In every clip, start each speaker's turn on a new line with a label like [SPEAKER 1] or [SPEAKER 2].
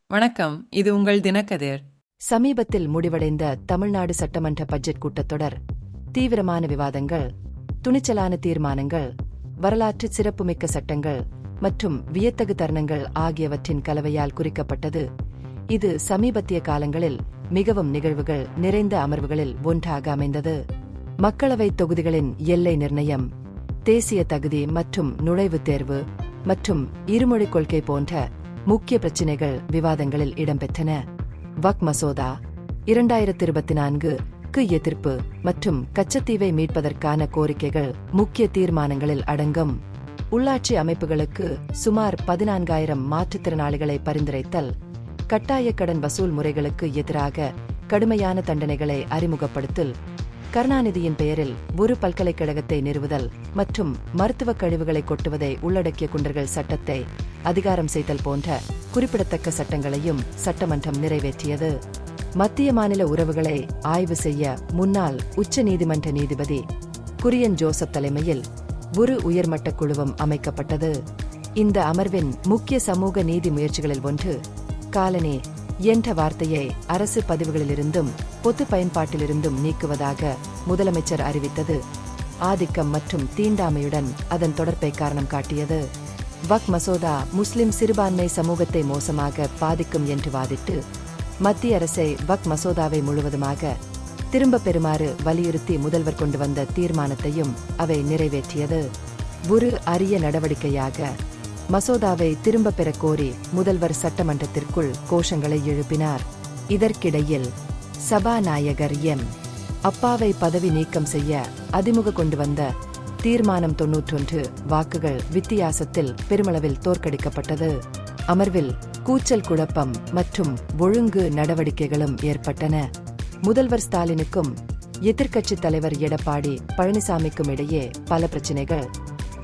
[SPEAKER 1] வணக்கம், இது உங்கள் தினக்கதிர்.
[SPEAKER 2] சமீபத்தில் முடிவடைந்த தமிழ்நாடு சட்டமன்ற பட்ஜெட் கூட்டத்தொடர் தீவிரமான விவாதங்கள், துணிச்சலான தீர்மானங்கள், வரலாற்று சிறப்புமிக்க சட்டங்கள் மற்றும் வியத்தகு தருணங்கள் ஆகியவற்றின் கலவையால் குறிக்கப்பட்டது. இது சமீபத்திய காலங்களில் மிகவும் நிகழ்வுகள் நிறைந்த அமர்வுகளில் ஒன்றாக அமைந்தது. மக்களவைத் தொகுதிகளின் எல்லை நிர்ணயம், தேசிய தகுதி மற்றும் நுழைவுத் தேர்வு மற்றும் இருமொழிக் கொள்கை போன்ற முக்கிய பிரச்சினைகள் விவாதங்களில் இடம்பெற்றன. வக்ஃப் மசோதா 2024க்கு எதிர்ப்பு மற்றும் கச்சத்தீவை மீட்பதற்கான கோரிக்கைகள் முக்கிய தீர்மானங்களில் அடங்கும். உள்ளாட்சி அமைப்புகளுக்கு சுமார் 14,000 மாற்றுத்திறனாளிகளை பரிந்துரைத்தல், கட்டாய கடன் வசூல் முறைகளுக்கு எதிராக கடுமையான தண்டனைகளை அறிமுகப்படுத்தல், கருணாநிதியின் பெயரில் ஒரு பல்கலைக்கழகத்தை நிறுவுதல் மற்றும் மருத்துவக் கழிவுகளை கொட்டுவதை உள்ளடக்கிய குண்டர்கள் சட்டத்தை அதிகாரம் செய்தல் போன்ற குறிப்பிடத்தக்க சட்டங்களையும் சட்டமன்றம் நிறைவேற்றியது. மத்திய மாநில உறவுகளை ஆய்வு செய்ய முன்னாள் உச்ச நீதிமன்ற நீதிபதி குரியன் ஜோசப் தலைமையில் ஒரு உயர்மட்ட குழுவும் அமைக்கப்பட்டது. இந்த அமர்வின் முக்கிய சமூக நீதி முயற்சிகளில் ஒன்று, காலனி என்ற வார்த்தையை அரசு பதிவுகளிலிருந்தும் பொது பயன்பாட்டிலிருந்தும் நீக்குவதாக முதலமைச்சர் அறிவித்தது. ஆதிக்கம் மற்றும் தீண்டாமையுடன் அதன் தொடர்பை காரணம் காட்டியது. வக்ஃப் மசோதா முஸ்லிம் சிறுபான்மை சமூகத்தை மோசமாக பாதிக்கும் என்று வாதிட்டு மத்திய அரசை வக்ஃப் மசோதாவை முழுவதுமாக திரும்பப் பெறுமாறு வலியுறுத்தி முதல்வர் கொண்டு வந்த தீர்மானத்தையும் அவை நிறைவேற்றியது. ஒரு அரிய நடவடிக்கையாக மசோதாவை திரும்பப் பெறக் கோரி முதல்வர் சட்டமன்றத்திற்குள் கோஷங்களை எழுப்பினார். இதற்கிடையில் சபாநாயகர் அப்பாவை பதவி நீக்கம் செய்ய அதிமுக கொண்டு வந்த தீர்மானம் 91 வாக்குகள் வித்தியாசத்தில் பெருமளவில் தோற்கடிக்கப்பட்டது. அமர்வில் கூச்சல், குழப்பம் மற்றும் ஒழுங்கு நடவடிக்கைகளும் ஏற்பட்டன. முதல்வர் ஸ்டாலினுக்கும் எதிர்க்கட்சித் தலைவர் எடப்பாடி பழனிசாமிக்கும் இடையே பல பிரச்சினைகள்,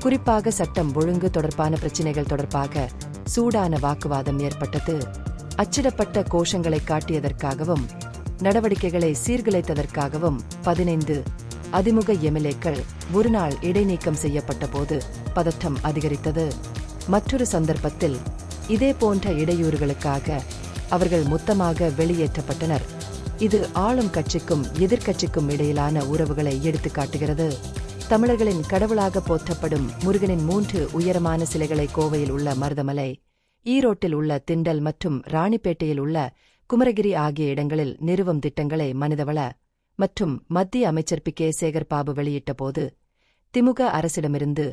[SPEAKER 2] குறிப்பாக சட்டம் ஒழுங்கு தொடர்பான பிரச்சினைகள் தொடர்பாக சூடான வாக்குவாதம் ஏற்பட்டது. அச்சிடப்பட்ட கோஷங்களை காட்டியதற்காகவும் நடவடிக்கைகளை சீர்குலைத்ததற்காகவும் 15 அதிமுக எம்எல்ஏக்கள் ஒருநாள் இடைநீக்கம் செய்யப்பட்ட போது பதற்றம் அதிகரித்தது. மற்றொரு சந்தர்ப்பத்தில் இதேபோன்ற இடையூறுகளுக்காக அவர்கள் மொத்தமாக வெளியேற்றப்பட்டனர். இது ஆளும் கட்சிக்கும் எதிர்க்கட்சிக்கும் இடையிலான உறவுகளை எடுத்துக்காட்டுகிறது. தமிழர்களின் கடவுளாக போற்றப்படும் முருகனின் 3 உயரமான சிலைகளை கோவையில் உள்ள மருதமலை, ஈரோட்டில் உள்ள திண்டல் மற்றும் ராணிப்பேட்டையில் உள்ள குமரகிரி ஆகிய இடங்களில் நிறுவும் திட்டங்களை மனிதவள மற்றும் மத்திய அமைச்சர் கே சேகர் பாபு வெளியிட்ட போது திமுக அரசிடமிருந்து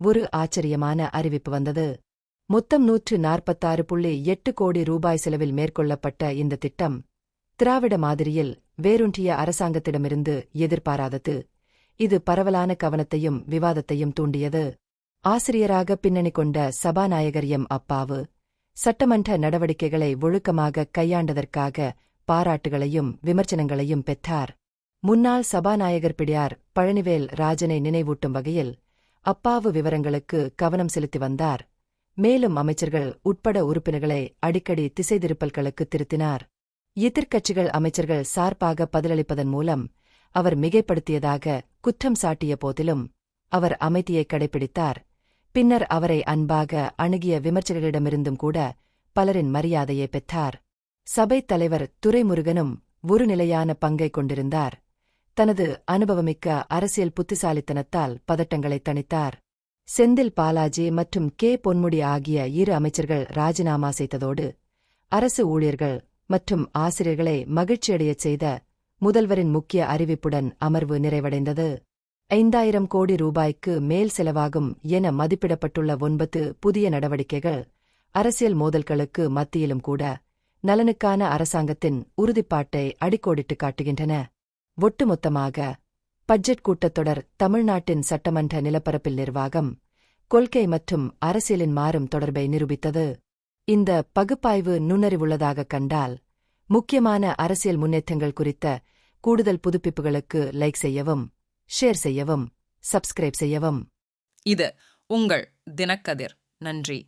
[SPEAKER 2] ஒரு ஆச்சரியமான அறிவிப்பு வந்தது. மொத்தம் 146.8 கோடி ரூபாய் செலவில் மேற்கொள்ளப்பட்ட இந்த திட்டம் திராவிட மாதிரியில் வேரூன்றிய அரசாங்கத்திடமிருந்து எதிர்பாராதது. இது பரவலான கவனத்தையும் விவாதத்தையும் தூண்டியது. ஆசிரியராக பின்னணி கொண்ட சபாநாயகர் அப்பாவு சட்டமன்ற நடவடிக்கைகளை ஒழுக்கமாக கையாண்டதற்காக பாராட்டுகளையும் விமர்சனங்களையும் பெற்றார். முன்னாள் சபாநாயகர் பிடியார் பழனிவேல் ராஜனை நினைவூட்டும் வகையில் அப்பாவு விவரங்களுக்கு கவனம் செலுத்தி வந்தார். மேலும் அமைச்சர்கள் உட்பட உறுப்பினர்களை அடிக்கடி திசை திருப்பல்களுக்கு திருத்தினார். எதிர்க்கட்சிகள் அமைச்சர்கள் சார்பாக பதிலளிப்பதன் மூலம் அவர் மிகைப்படுத்தியதாக குற்றம் சாட்டிய போதிலும் அவர் அமைதியை கடைபிடித்தார். பின்னர் அவரை அன்பாக அணுகிய விமர்சகர்களிடமிருந்தும் கூட பலரின் மரியாதையை பெற்றார். சபைத் தலைவர் துரைமுருகனும் ஒரு நிலையான பங்கை கொண்டிருந்தார். தனது அனுபவமிக்க அரசியல் புத்திசாலித்தனத்தால் பதட்டங்களை தணித்தார். செந்தில் பாலாஜி மற்றும் பொன்முடி ஆகிய 2 அமைச்சர்கள் ராஜினாமா செய்ததோடு அரசு ஊழியர்கள் மற்றும் ஆசிரியர்களை மகிழ்ச்சியடையச் செய்த முதல்வரின் முக்கிய அறிவிப்புடன் அமர்வு நிறைவடைந்தது. 5,000 கோடி ரூபாய்க்கு மேல் செலவாகும் என மதிப்பிடப்பட்டுள்ள 9 புதிய நடவடிக்கைகள் அரசியல் மோதல்களுக்கு மத்தியிலும் கூட நலனுக்கான அரசாங்கத்தின் உறுதிப்பாட்டை அடிக்கோடிட்டு காட்டுகின்றன. ஒட்டுமொத்தமாக பட்ஜெட் கூட்டத்தொடர் தமிழ்நாட்டின் சட்டமன்ற நிலப்பரப்பில் நிர்வாகம், கொள்கை மற்றும் அரசியலின் மாறும் தொடர்பை நிரூபித்தது. இந்த பகுப்பாய்வு நுண்ணறிவுள்ளதாக கண்டால் முக்கியமான அரசியல் முன்னேற்றங்கள் குறித்த கூடுதல் புதுப்பிப்புகளுக்கு லைக் செய்யவும், ஷேர் செய்யவும், சப்ஸ்கிரைப் செய்யவும்.
[SPEAKER 1] இது உங்கள் தினக்கதிர். நன்றி.